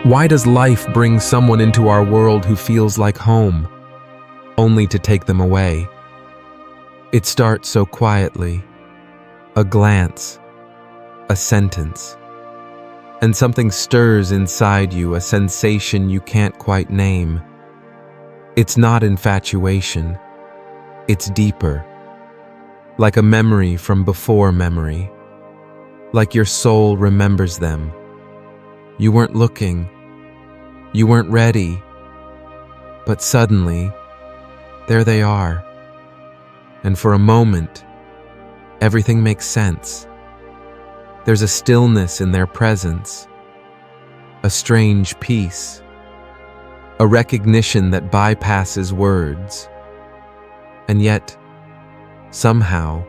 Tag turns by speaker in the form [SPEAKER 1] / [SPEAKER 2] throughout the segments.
[SPEAKER 1] Why does life bring someone into our world who feels like home, only to take them away? It starts so quietly. A glance, a sentence, and something stirs inside you, a sensation you can't quite name. It's not infatuation. It's deeper. Like a memory from before memory. Like your soul remembers them. You weren't looking. You weren't ready. But suddenly, there they are. And for a moment, everything makes sense. There's a stillness in their presence, a strange peace, a recognition that bypasses words. And yet, somehow,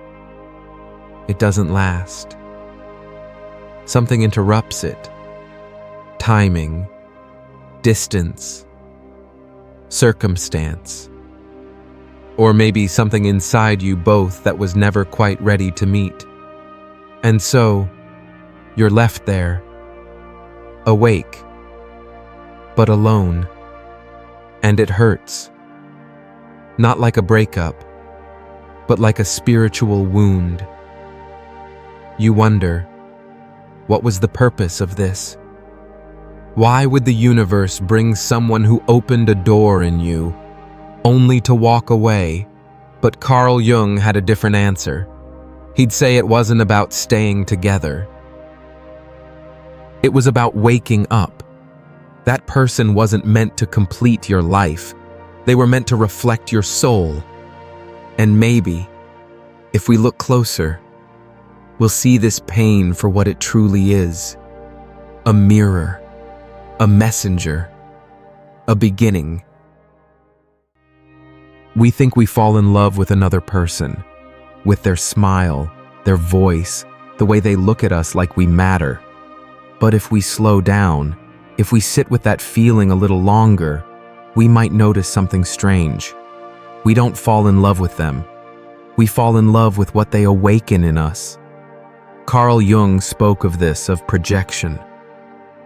[SPEAKER 1] it doesn't last. Something interrupts it. Timing, distance, circumstance. Or maybe something inside you both that was never quite ready to meet. And so, you're left there, awake, but alone. And it hurts. Not like a breakup, but like a spiritual wound. You wonder, what was the purpose of this? Why would the universe bring someone who opened a door in you, only to walk away? But Carl Jung had a different answer. He'd say it wasn't about staying together. It was about waking up. That person wasn't meant to complete your life. They were meant to reflect your soul. And maybe, if we look closer, we'll see this pain for what it truly is. A mirror, a messenger, a beginning. We think we fall in love with another person, with their smile, their voice, the way they look at us like we matter. But if we slow down, if we sit with that feeling a little longer, we might notice something strange. We don't fall in love with them. We fall in love with what they awaken in us. Carl Jung spoke of this, of projection.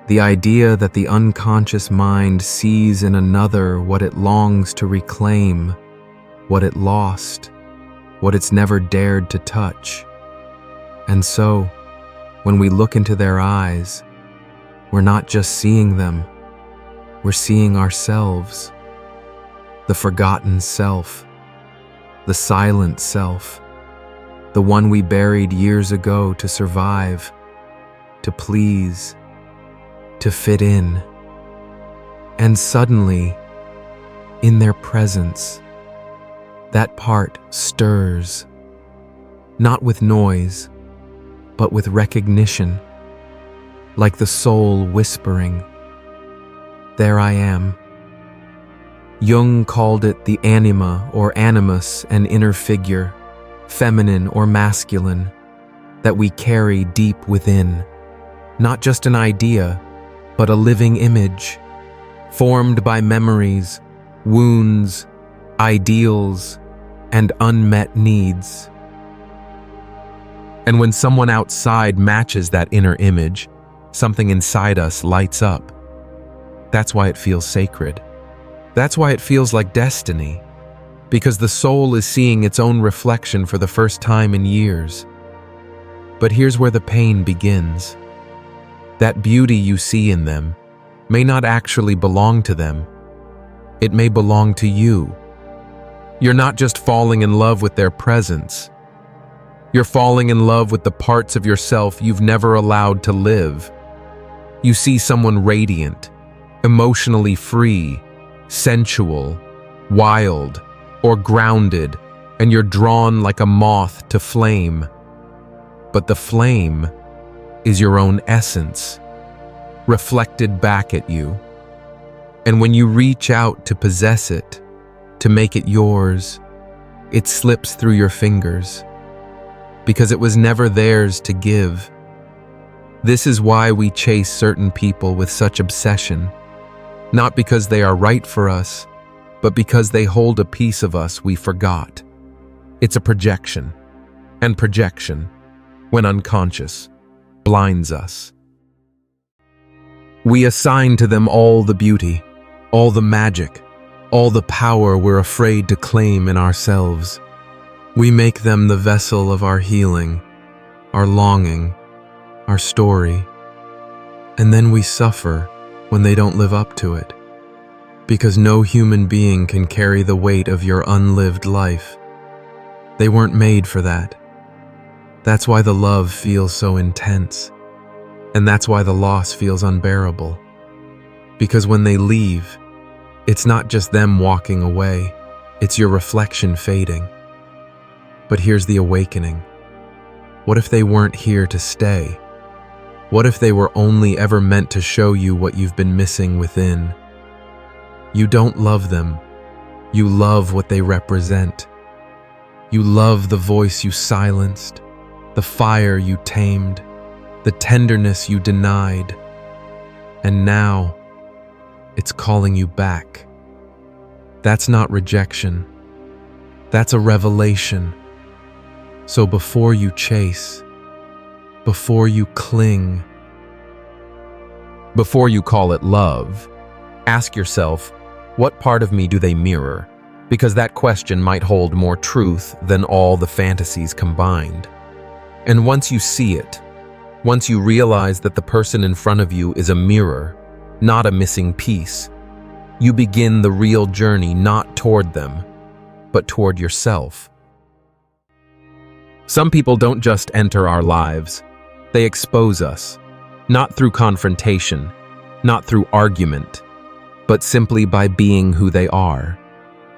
[SPEAKER 1] The idea that the unconscious mind sees in another what it longs to reclaim, what it lost, what it's never dared to touch. And so, when we look into their eyes, we're not just seeing them, we're seeing ourselves. The forgotten self, the silent self, the one we buried years ago to survive, to please, to fit in. And suddenly, in their presence, that part stirs, not with noise, but with recognition, like the soul whispering, "There I am." Jung called it the anima or animus, an inner figure, feminine or masculine, that we carry deep within. Not just an idea, but a living image, formed by memories, wounds, ideals, and unmet needs. And when someone outside matches that inner image, something inside us lights up. That's why it feels sacred. That's why it feels like destiny, because the soul is seeing its own reflection for the first time in years. But here's where the pain begins. That beauty you see in them may not actually belong to them. It may belong to you. You're not just falling in love with their presence. You're falling in love with the parts of yourself you've never allowed to live. You see someone radiant, emotionally free, sensual, wild, or grounded, and you're drawn like a moth to flame. But the flame is your own essence, reflected back at you. And when you reach out to possess it, to make it yours, it slips through your fingers, because it was never theirs to give. This is why we chase certain people with such obsession, not because they are right for us, but because they hold a piece of us we forgot. It's a projection, and projection, when unconscious, blinds us. We assign to them all the beauty, all the magic, all the power we're afraid to claim in ourselves. We make them the vessel of our healing, our longing, our story. And then we suffer when they don't live up to it, because no human being can carry the weight of your unlived life. They weren't made for that. That's why the love feels so intense, and that's why the loss feels unbearable. Because when they leave, it's not just them walking away, it's your reflection fading. But here's the awakening. What if they weren't here to stay? What if they were only ever meant to show you what you've been missing within? You don't love them. You love what they represent. You love the voice you silenced, the fire you tamed, the tenderness you denied. And now, it's calling you back. That's not rejection. That's a revelation. So before you chase, before you cling, before you call it love, ask yourself, what part of me do they mirror? Because that question might hold more truth than all the fantasies combined. And once you see it, once you realize that the person in front of you is a mirror, not a missing piece, you begin the real journey not toward them, but toward yourself. Some people don't just enter our lives, they expose us, not through confrontation, not through argument, but simply by being who they are.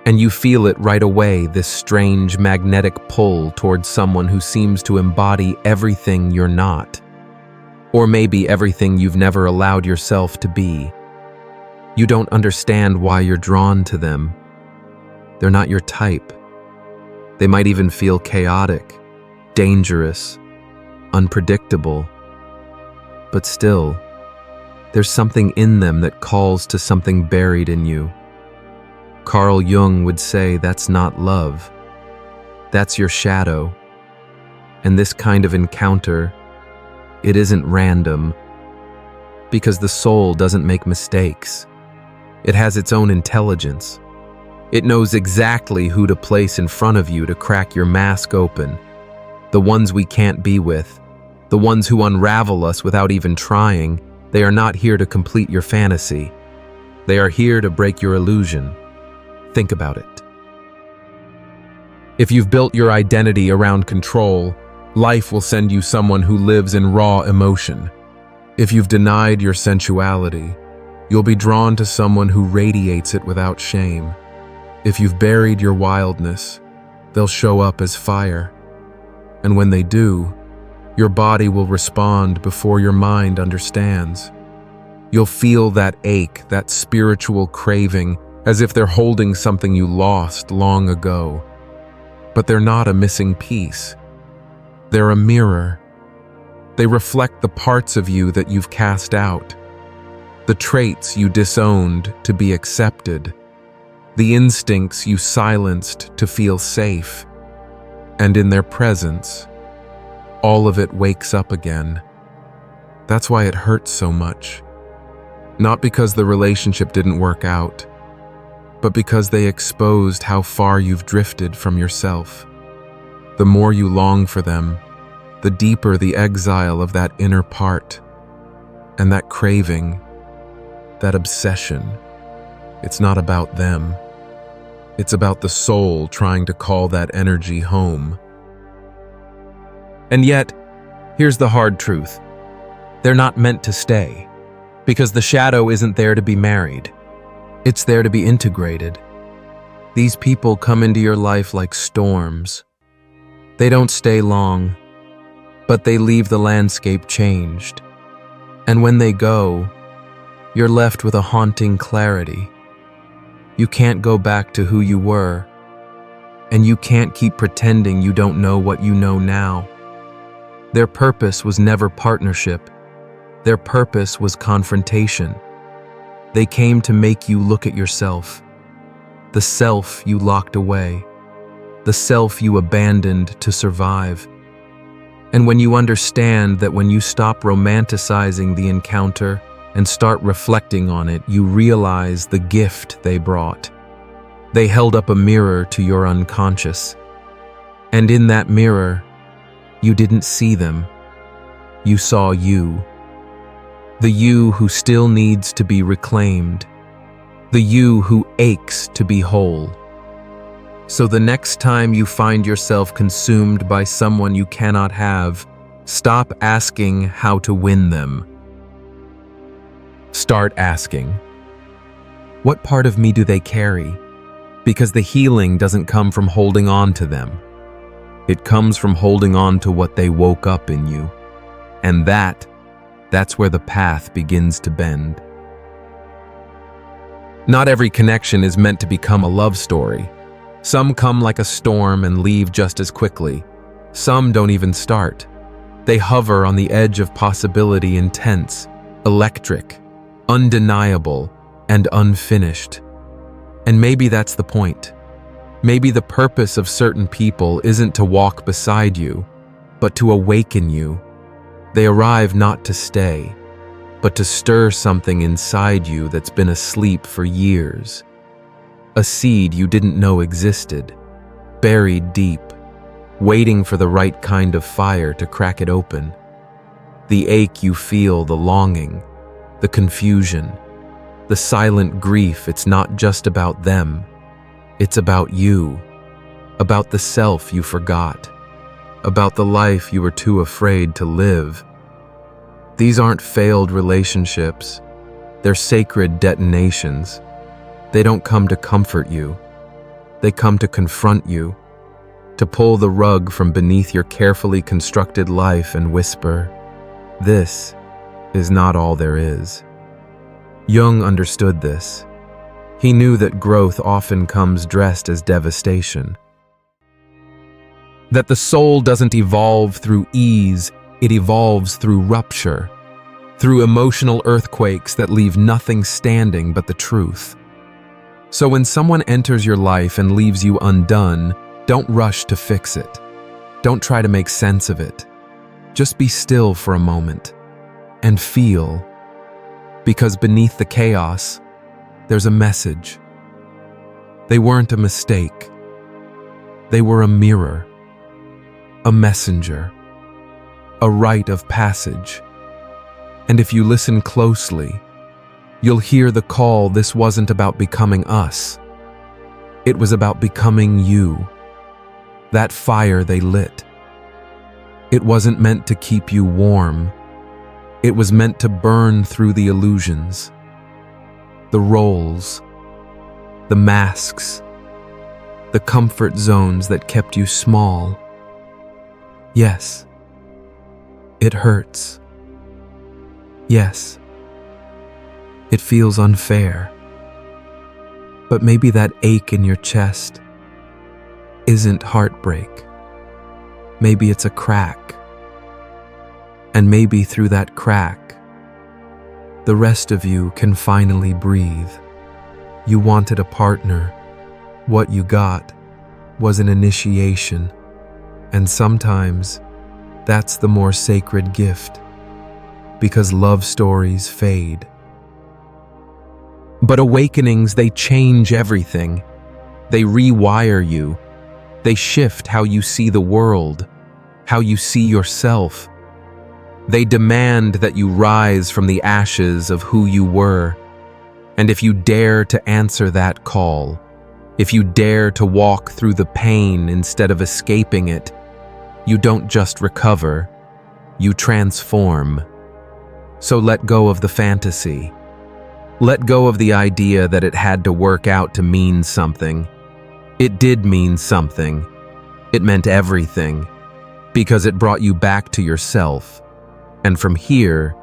[SPEAKER 1] And you feel it right away, this strange magnetic pull towards someone who seems to embody everything you're not. Or maybe everything you've never allowed yourself to be. You don't understand why you're drawn to them. They're not your type. They might even feel chaotic, dangerous, unpredictable. But still, there's something in them that calls to something buried in you. Carl Jung would say that's not love. That's your shadow. And this kind of encounter, it isn't random, because the soul doesn't make mistakes. It has its own intelligence. It knows exactly who to place in front of you to crack your mask open. The ones we can't be with, the ones who unravel us without even trying, they are not here to complete your fantasy. They are here to break your illusion. Think about it. If you've built your identity around control, life will send you someone who lives in raw emotion. If you've denied your sensuality, you'll be drawn to someone who radiates it without shame. If you've buried your wildness, they'll show up as fire. And when they do, your body will respond before your mind understands. You'll feel that ache, that spiritual craving, as if they're holding something you lost long ago. But they're not a missing piece. They're a mirror. They reflect the parts of you that you've cast out, the traits you disowned to be accepted, the instincts you silenced to feel safe. And in their presence, all of it wakes up again. That's why it hurts so much. Not because the relationship didn't work out, but because they exposed how far you've drifted from yourself. The more you long for them, the deeper the exile of that inner part. And that craving, that obsession, it's not about them. It's about the soul trying to call that energy home. And yet, here's the hard truth. They're not meant to stay, because the shadow isn't there to be married. It's there to be integrated. These people come into your life like storms. They don't stay long, but they leave the landscape changed. And when they go, you're left with a haunting clarity. You can't go back to who you were, and you can't keep pretending you don't know what you know now. Their purpose was never partnership. Their purpose was confrontation. They came to make you look at yourself, the self you locked away, the self you abandoned to survive. And when you understand that when you stop romanticizing the encounter and start reflecting on it, you realize the gift they brought. They held up a mirror to your unconscious. And in that mirror, you didn't see them. You saw you. The you who still needs to be reclaimed. The you who aches to be whole. So the next time you find yourself consumed by someone you cannot have, stop asking how to win them. Start asking, what part of me do they carry? Because the healing doesn't come from holding on to them. It comes from holding on to what they woke up in you. And that's where the path begins to bend. Not every connection is meant to become a love story. Some come like a storm and leave just as quickly. Some don't even start. They hover on the edge of possibility, intense, electric, undeniable, and unfinished. And maybe that's the point. Maybe the purpose of certain people isn't to walk beside you, but to awaken you. They arrive not to stay, but to stir something inside you that's been asleep for years. A seed you didn't know existed, buried deep, waiting for the right kind of fire to crack it open. The ache you feel, the longing, the confusion, the silent grief, it's not just about them. It's about you, about the self you forgot, about the life you were too afraid to live. These aren't failed relationships. They're sacred detonations. They don't come to comfort you. They come to confront you, to pull the rug from beneath your carefully constructed life and whisper, "This is not all there is." Jung understood this. He knew that growth often comes dressed as devastation. That the soul doesn't evolve through ease, it evolves through rupture, through emotional earthquakes that leave nothing standing but the truth. So when someone enters your life and leaves you undone, don't rush to fix it. Don't try to make sense of it. Just be still for a moment and feel, because beneath the chaos, there's a message. They weren't a mistake. They were a mirror, a messenger, a rite of passage. And if you listen closely, you'll hear the call. This wasn't about becoming us. It was about becoming you, that fire they lit. It wasn't meant to keep you warm. It was meant to burn through the illusions, the roles, the masks, the comfort zones that kept you small. Yes, it hurts. Yes, it feels unfair. But maybe that ache in your chest isn't heartbreak. Maybe it's a crack. And maybe through that crack, the rest of you can finally breathe. You wanted a partner. What you got was an initiation. And sometimes that's the more sacred gift, because love stories fade. But awakenings, they change everything. They rewire you. They shift how you see the world, how you see yourself. They demand that you rise from the ashes of who you were. And if you dare to answer that call, if you dare to walk through the pain instead of escaping it, you don't just recover, you transform. So let go of the fantasy. Let go of the idea that it had to work out to mean something. It did mean something. It meant everything, because it brought you back to yourself. And from here,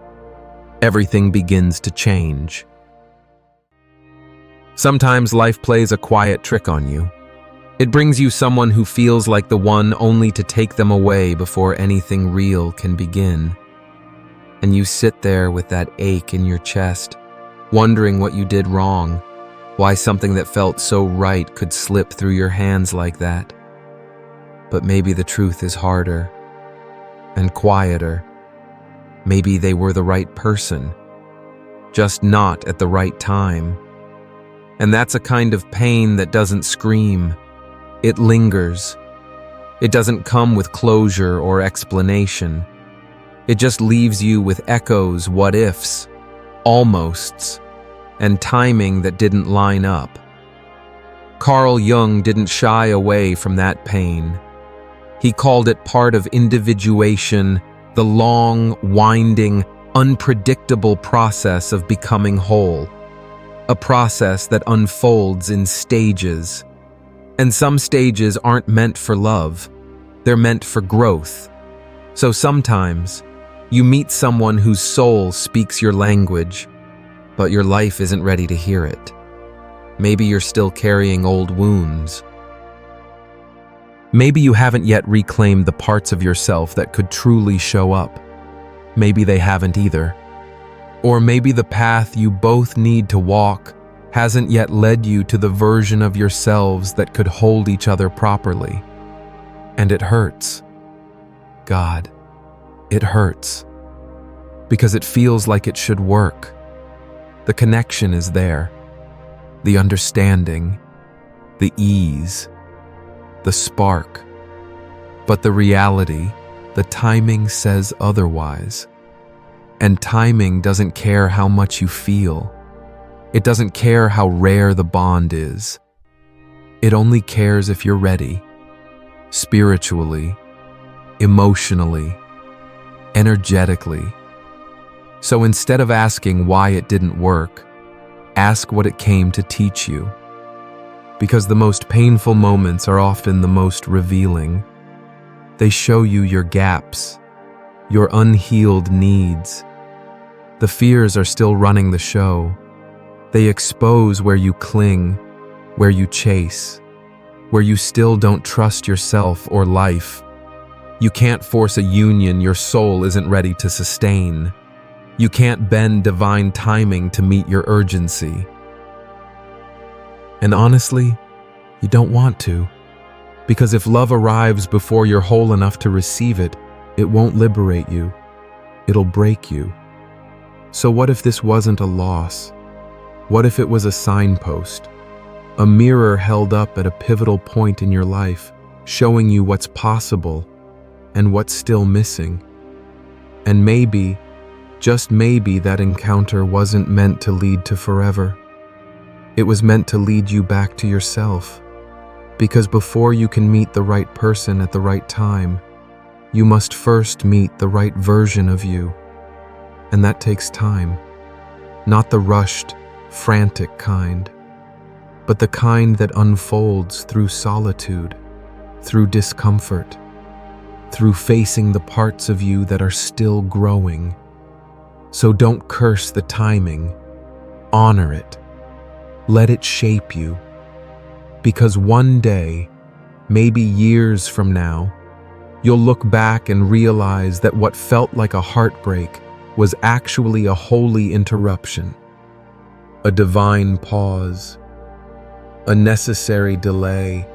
[SPEAKER 1] everything begins to change. Sometimes life plays a quiet trick on you. It brings you someone who feels like the one, only to take them away before anything real can begin. And you sit there with that ache in your chest, wondering what you did wrong, why something that felt so right could slip through your hands like that. But maybe the truth is harder and quieter. Maybe they were the right person, just not at the right time. And that's a kind of pain that doesn't scream. It lingers. It doesn't come with closure or explanation. It just leaves you with echoes, what ifs, almosts, and timing that didn't line up. Carl Jung didn't shy away from that pain. He called it part of individuation, the long, winding, unpredictable process of becoming whole. A process that unfolds in stages. And some stages aren't meant for love. They're meant for growth. So sometimes, you meet someone whose soul speaks your language, but your life isn't ready to hear it. Maybe you're still carrying old wounds. Maybe you haven't yet reclaimed the parts of yourself that could truly show up. Maybe they haven't either. Or maybe the path you both need to walk hasn't yet led you to the version of yourselves that could hold each other properly. And it hurts. God, it hurts. Because it feels like it should work. The connection is there. The understanding, the ease, the spark. But the reality, the timing says otherwise. And timing doesn't care how much you feel. It doesn't care how rare the bond is. It only cares if you're ready. Spiritually, emotionally, energetically. So instead of asking why it didn't work, ask what it came to teach you. Because the most painful moments are often the most revealing. They show you your gaps, your unhealed needs. The fears are still running the show. They expose where you cling, where you chase, where you still don't trust yourself or life. You can't force a union your soul isn't ready to sustain. You can't bend divine timing to meet your urgency. And honestly, you don't want to. Because if love arrives before you're whole enough to receive it, it won't liberate you. It'll break you. So what if this wasn't a loss? What if it was a signpost? A mirror held up at a pivotal point in your life, showing you what's possible and what's still missing. And maybe, just maybe, that encounter wasn't meant to lead to forever. It was meant to lead you back to yourself. Because before you can meet the right person at the right time, you must first meet the right version of you. And that takes time. Not the rushed, frantic kind, but the kind that unfolds through solitude, through discomfort, through facing the parts of you that are still growing. So don't curse the timing. Honor it. Let it shape you. Because one day, maybe years from now, you'll look back and realize that what felt like a heartbreak was actually a holy interruption, a divine pause, a necessary delay,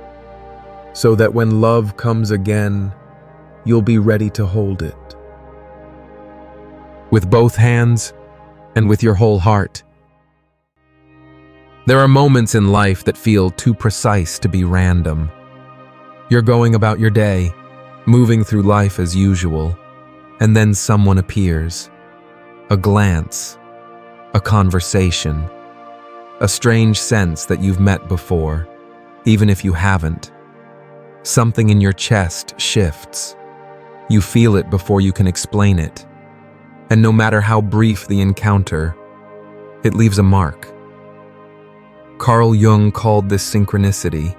[SPEAKER 1] so that when love comes again, you'll be ready to hold it. With both hands and with your whole heart. There are moments in life that feel too precise to be random. You're going about your day, moving through life as usual, and then someone appears. A glance, a conversation, a strange sense that you've met before, even if you haven't. Something in your chest shifts. You feel it before you can explain it. And no matter how brief the encounter, it leaves a mark. Carl Jung called this synchronicity,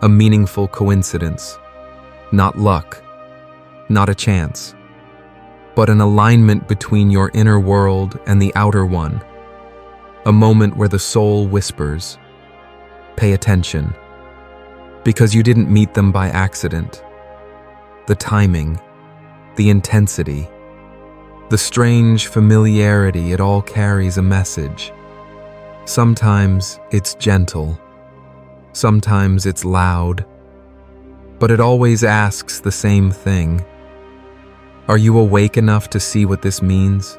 [SPEAKER 1] a meaningful coincidence, not luck, not a chance, but an alignment between your inner world and the outer one, a moment where the soul whispers, "Pay attention," because you didn't meet them by accident. The timing, the intensity, the strange familiarity, it all carries a message. Sometimes it's gentle, sometimes it's loud, but it always asks the same thing. Are you awake enough to see what this means?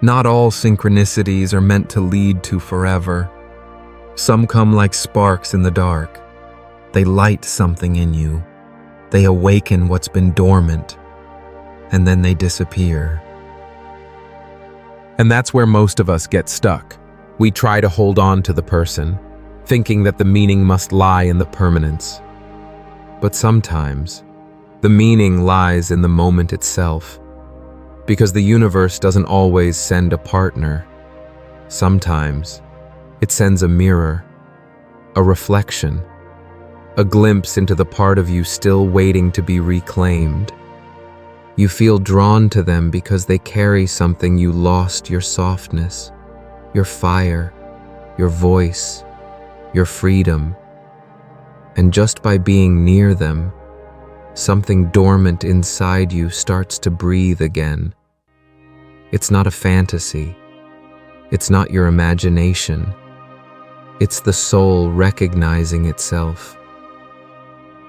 [SPEAKER 1] Not all synchronicities are meant to lead to forever. Some come like sparks in the dark. They light something in you. They awaken what's been dormant, and then they disappear. And that's where most of us get stuck. We try to hold on to the person, thinking that the meaning must lie in the permanence. But sometimes, the meaning lies in the moment itself, because the universe doesn't always send a partner. Sometimes, it sends a mirror, a reflection, a glimpse into the part of you still waiting to be reclaimed. You feel drawn to them because they carry something you lost: your softness, your fire, your voice, your freedom. And just by being near them, something dormant inside you starts to breathe again. It's not a fantasy. It's not your imagination. It's the soul recognizing itself.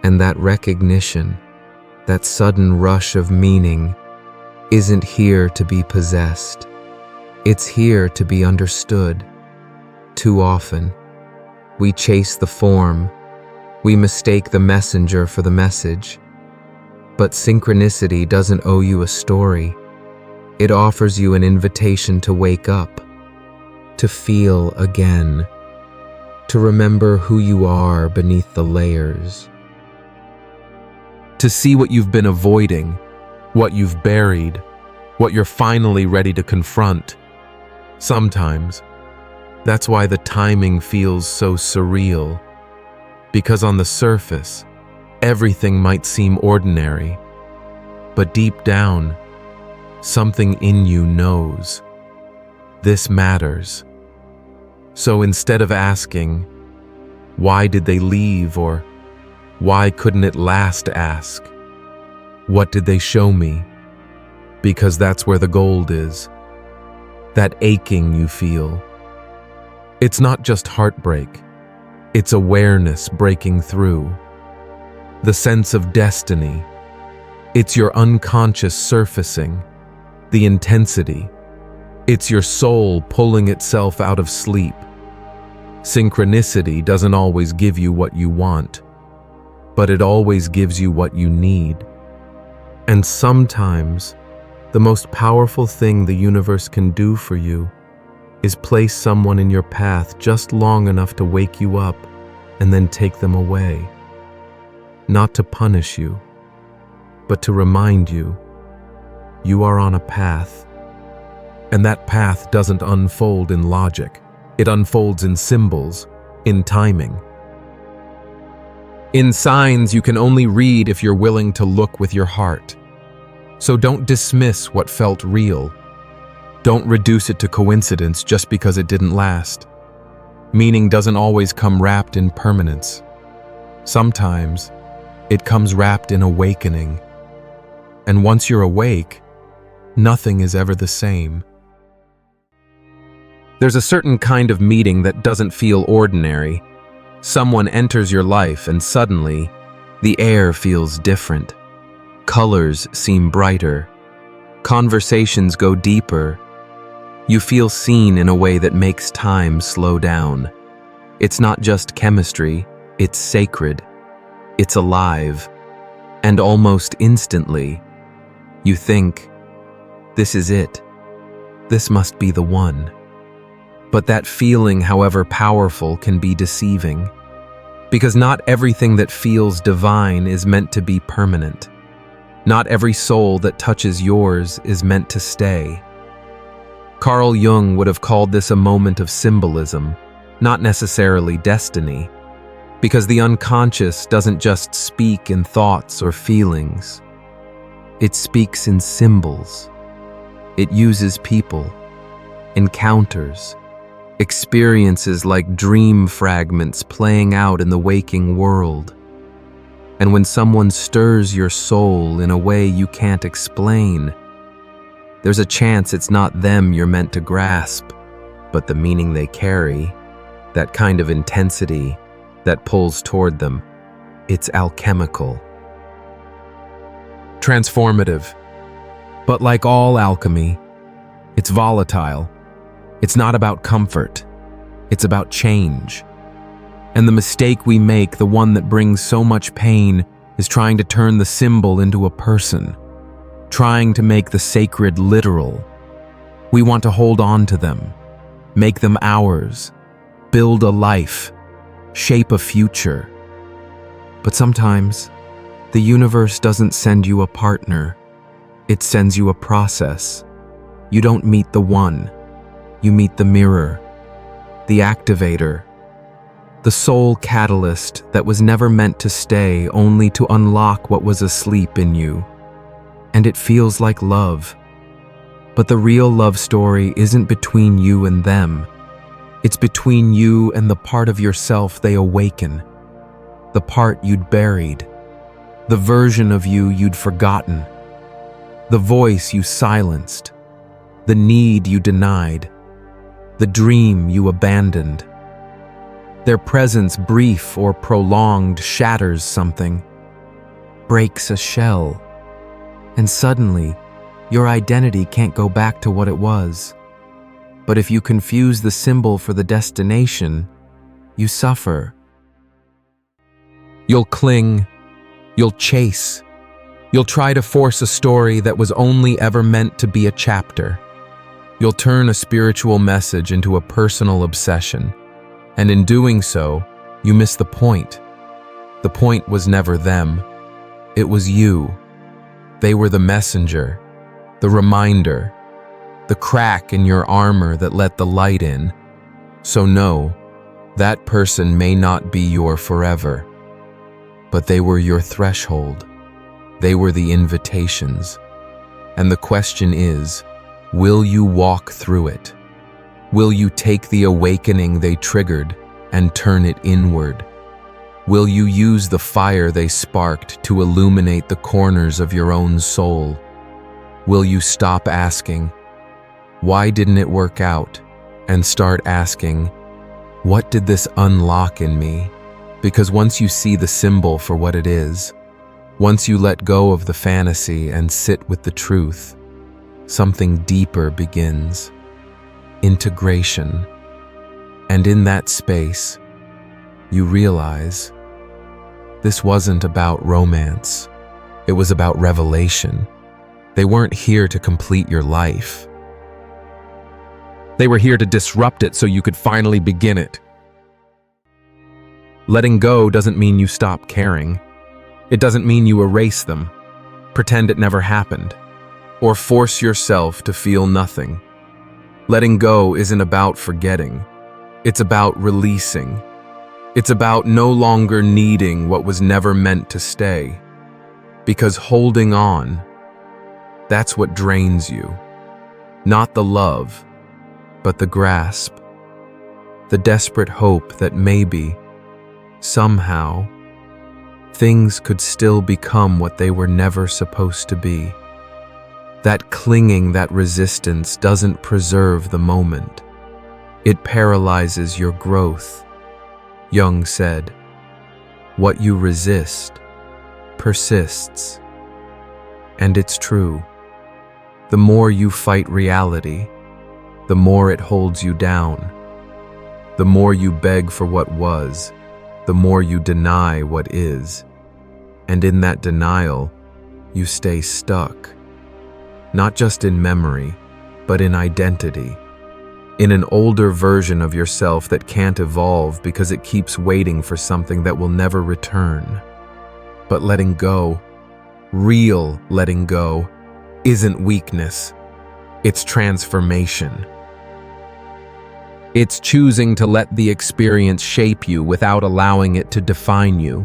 [SPEAKER 1] And that recognition, that sudden rush of meaning, isn't here to be possessed. It's here to be understood. Too often, we chase the form. We mistake the messenger for the message. But synchronicity doesn't owe you a story. It offers you an invitation to wake up, to feel again, to remember who you are beneath the layers. To see what you've been avoiding, what you've buried, what you're finally ready to confront. Sometimes, that's why the timing feels so surreal. Because on the surface, everything might seem ordinary, but deep down, something in you knows this matters. So instead of asking, why did they leave, or why couldn't it last, ask, what did they show me? Because that's where the gold is. That aching you feel. It's not just heartbreak. It's awareness breaking through. The sense of destiny. It's your unconscious surfacing. The intensity. It's your soul pulling itself out of sleep. Synchronicity doesn't always give you what you want, but it always gives you what you need. And sometimes, the most powerful thing the universe can do for you is place someone in your path just long enough to wake you up and then take them away. Not to punish you, but to remind you, you are on a path. And that path doesn't unfold in logic. It unfolds in symbols, in timing. In signs you can only read if you're willing to look with your heart. So don't dismiss what felt real. Don't reduce it to coincidence just because it didn't last. Meaning doesn't always come wrapped in permanence. Sometimes, it comes wrapped in awakening. And once you're awake, nothing is ever the same. There's a certain kind of meeting that doesn't feel ordinary. Someone enters your life and suddenly, the air feels different. Colors seem brighter. Conversations go deeper. You feel seen in a way that makes time slow down. It's not just chemistry, it's sacred. It's alive. And almost instantly, you think, this is it. This must be the one. But that feeling, however powerful, can be deceiving. Because not everything that feels divine is meant to be permanent. Not every soul that touches yours is meant to stay. Carl Jung would have called this a moment of symbolism, not necessarily destiny, because the unconscious doesn't just speak in thoughts or feelings. It speaks in symbols. It uses people, encounters, experiences like dream fragments playing out in the waking world. And when someone stirs your soul in a way you can't explain, there's a chance it's not them you're meant to grasp, but the meaning they carry, that kind of intensity that pulls toward them. It's alchemical. Transformative. But like all alchemy, It's volatile. It's not about comfort. It's about change. And the mistake we make, the one that brings so much pain, is trying to turn the symbol into a person, trying to make the sacred literal. We want to hold on to them, make them ours, build a life, shape a future. But sometimes, the universe doesn't send you a partner. It sends you a process. You don't meet the one. You meet the mirror, the activator, the soul catalyst that was never meant to stay, only to unlock what was asleep in you. And it feels like love. But the real love story isn't between you and them. It's between you and the part of yourself they awaken, the part you'd buried, the version of you you'd forgotten, the voice you silenced, the need you denied, the dream you abandoned. Their presence, brief or prolonged, shatters something, breaks a shell, and suddenly, your identity can't go back to what it was. But if you confuse the symbol for the destination, you suffer. You'll cling, you'll chase, you'll try to force a story that was only ever meant to be a chapter. You'll turn a spiritual message into a personal obsession. And in doing so, you miss the point. The point was never them. It was you. They were the messenger, the reminder, the crack in your armor that let the light in. So no, that person may not be your forever. But they were your threshold. They were the invitations. And the question is, will you walk through it? Will you take the awakening they triggered and turn it inward? Will you use the fire they sparked to illuminate the corners of your own soul? Will you stop asking, why didn't it work out? And start asking, what did this unlock in me? Because once you see the symbol for what it is, once you let go of the fantasy and sit with the truth, something deeper begins. Integration. And in that space, you realize this wasn't about romance. It was about revelation. They weren't here to complete your life. They were here to disrupt it so you could finally begin it. Letting go doesn't mean you stop caring. It doesn't mean you erase them, pretend it never happened, or force yourself to feel nothing. Letting go isn't about forgetting. It's about releasing. It's about no longer needing what was never meant to stay. Because holding on, that's what drains you. Not the love, but the grasp. The desperate hope that maybe, somehow, things could still become what they were never supposed to be. That clinging, that resistance doesn't preserve the moment. It paralyzes your growth. Jung said, what you resist persists. And it's true. The more you fight reality, the more it holds you down. The more you beg for what was, the more you deny what is. And in that denial, you stay stuck. Not just in memory, but in identity. In an older version of yourself that can't evolve because it keeps waiting for something that will never return. But letting go, real letting go, isn't weakness. It's transformation. It's choosing to let the experience shape you without allowing it to define you.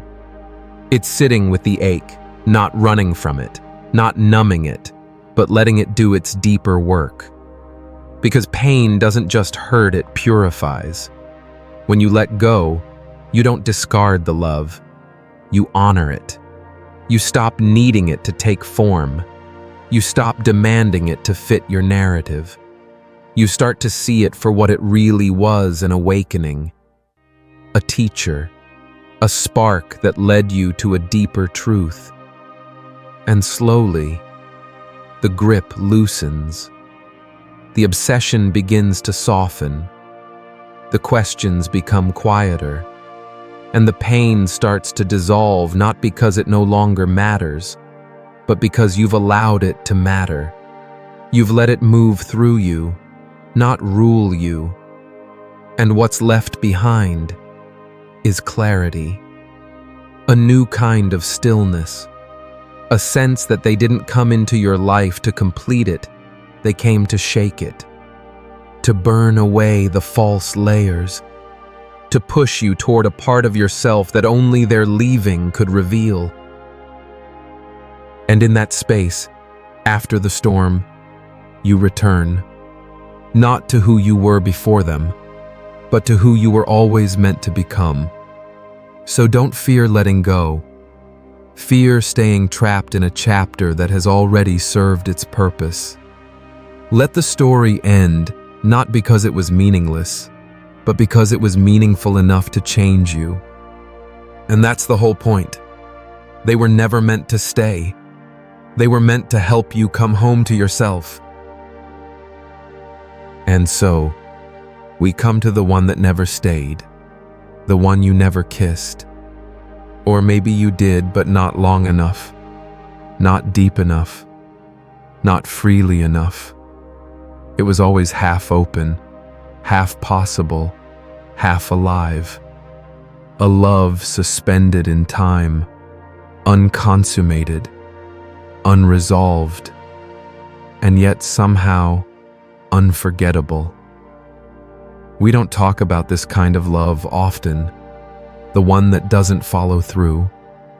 [SPEAKER 1] It's sitting with the ache, not running from it, not numbing it, but letting it do its deeper work. Because pain doesn't just hurt, it purifies. When you let go, you don't discard the love. You honor it. You stop needing it to take form. You stop demanding it to fit your narrative. You start to see it for what it really was, an awakening. A teacher. A spark that led you to a deeper truth. And slowly, the grip loosens. The obsession begins to soften. The questions become quieter. And the pain starts to dissolve, not because it no longer matters, but because you've allowed it to matter. You've let it move through you, not rule you. And what's left behind is clarity. A new kind of stillness. A sense that they didn't come into your life to complete it, they came to shake it. To burn away the false layers. To push you toward a part of yourself that only their leaving could reveal. And in that space, after the storm, you return. Not to who you were before them, but to who you were always meant to become. So don't fear letting go. Fear staying trapped in a chapter that has already served its purpose. Let the story end, not because it was meaningless, but because it was meaningful enough to change you. And that's the whole point. They were never meant to stay. They were meant to help you come home to yourself. And so, we come to the one that never stayed, the one you never kissed. Or maybe you did, but not long enough, not deep enough, not freely enough. It was always half open, half possible, half alive. A love suspended in time, unconsummated, unresolved, and yet somehow unforgettable. We don't talk about this kind of love often, the one that doesn't follow through,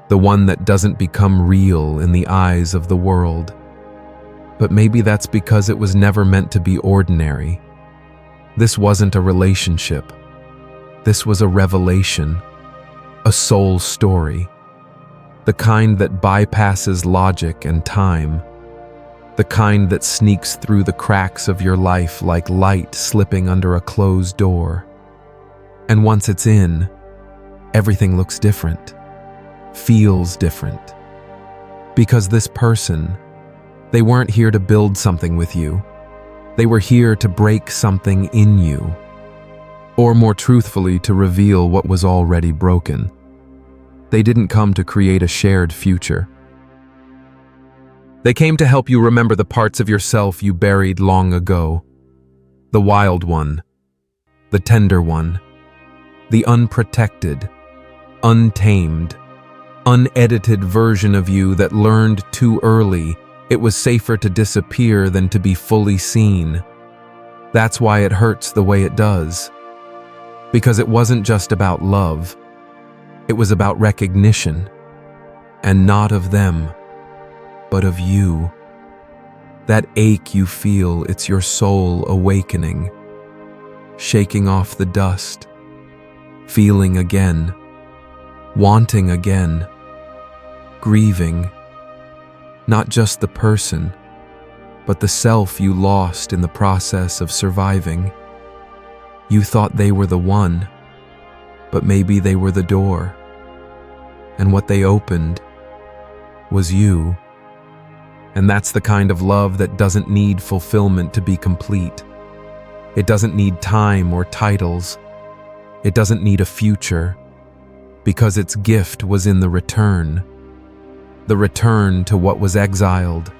[SPEAKER 1] the one that doesn't become real in the eyes of the world. But maybe that's because it was never meant to be ordinary. This wasn't a relationship. This was a revelation, a soul story, the kind that bypasses logic and time, the kind that sneaks through the cracks of your life like light slipping under a closed door. And once it's in, everything looks different, feels different. Because this person, they weren't here to build something with you. They were here to break something in you. Or more truthfully, to reveal what was already broken. They didn't come to create a shared future. They came to help you remember the parts of yourself you buried long ago. The wild one, the tender one, the unprotected, untamed, unedited version of you that learned too early it was safer to disappear than to be fully seen. That's why it hurts the way it does. Because it wasn't just about love. It was about recognition. And not of them, but of you. That ache you feel, it's your soul awakening. Shaking off the dust. Feeling again. Wanting again. Grieving. Not just the person, but the self you lost in the process of surviving. You thought they were the one, but maybe they were the door. And what they opened was you. And that's the kind of love that doesn't need fulfillment to be complete. It doesn't need time or titles. It doesn't need a future, because its gift was in the return. The return to what was exiled.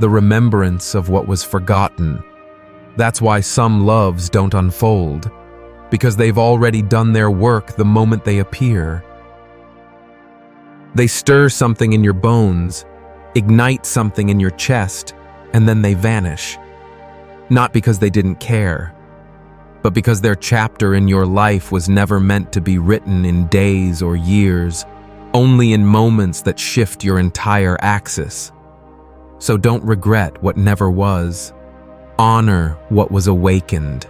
[SPEAKER 1] The remembrance of what was forgotten. That's why some loves don't unfold, because they've already done their work the moment they appear. They stir something in your bones, ignite something in your chest, and then they vanish. Not because they didn't care, but because their chapter in your life was never meant to be written in days or years, only in moments that shift your entire axis. So don't regret what never was. Honor what was awakened.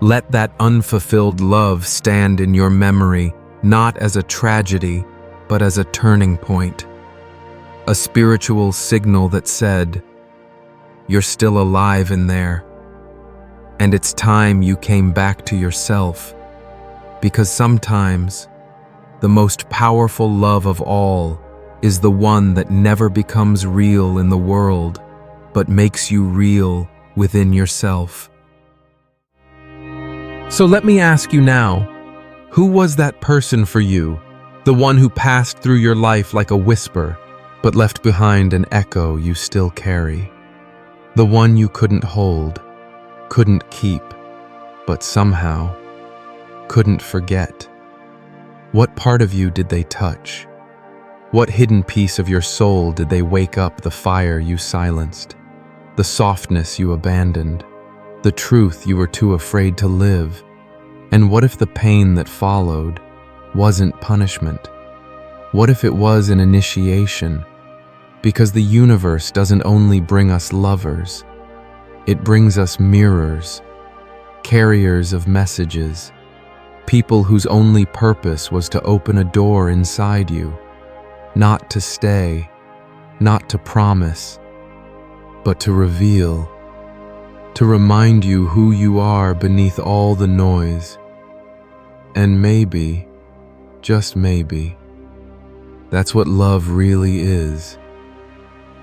[SPEAKER 1] Let that unfulfilled love stand in your memory, not as a tragedy, but as a turning point. A spiritual signal that said, you're still alive in there. And it's time you came back to yourself. Because sometimes, the most powerful love of all is the one that never becomes real in the world, but makes you real within yourself. So let me ask you now, who was that person for you? The one who passed through your life like a whisper, but left behind an echo you still carry. The one you couldn't hold, couldn't keep, but somehow couldn't forget. What part of you did they touch? What hidden piece of your soul did they wake up the fire you silenced? The softness you abandoned? The truth you were too afraid to live? And what if the pain that followed wasn't punishment? What if it was an initiation? Because the universe doesn't only bring us lovers, it brings us mirrors, carriers of messages, people whose only purpose was to open a door inside you, not to stay, not to promise, but to reveal, to remind you who you are beneath all the noise. And maybe, just maybe, that's what love really is.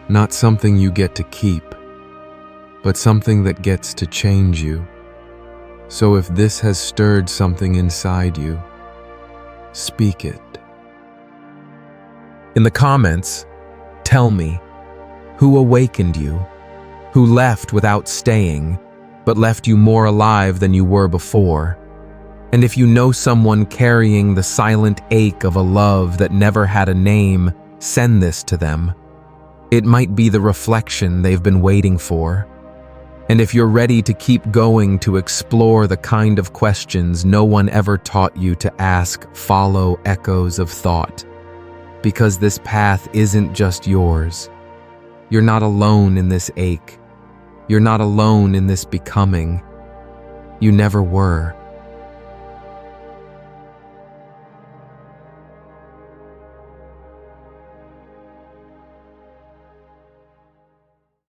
[SPEAKER 1] Not something you get to keep, but something that gets to change you. So if this has stirred something inside you, speak it. In the comments, tell me, who awakened you? Who left without staying, but left you more alive than you were before? And if you know someone carrying the silent ache of a love that never had a name, send this to them. It might be the reflection they've been waiting for. And if you're ready to keep going to explore the kind of questions no one ever taught you to ask, follow echoes of thought. Because this path isn't just yours. You're not alone in this ache. You're not alone in this becoming. You never were.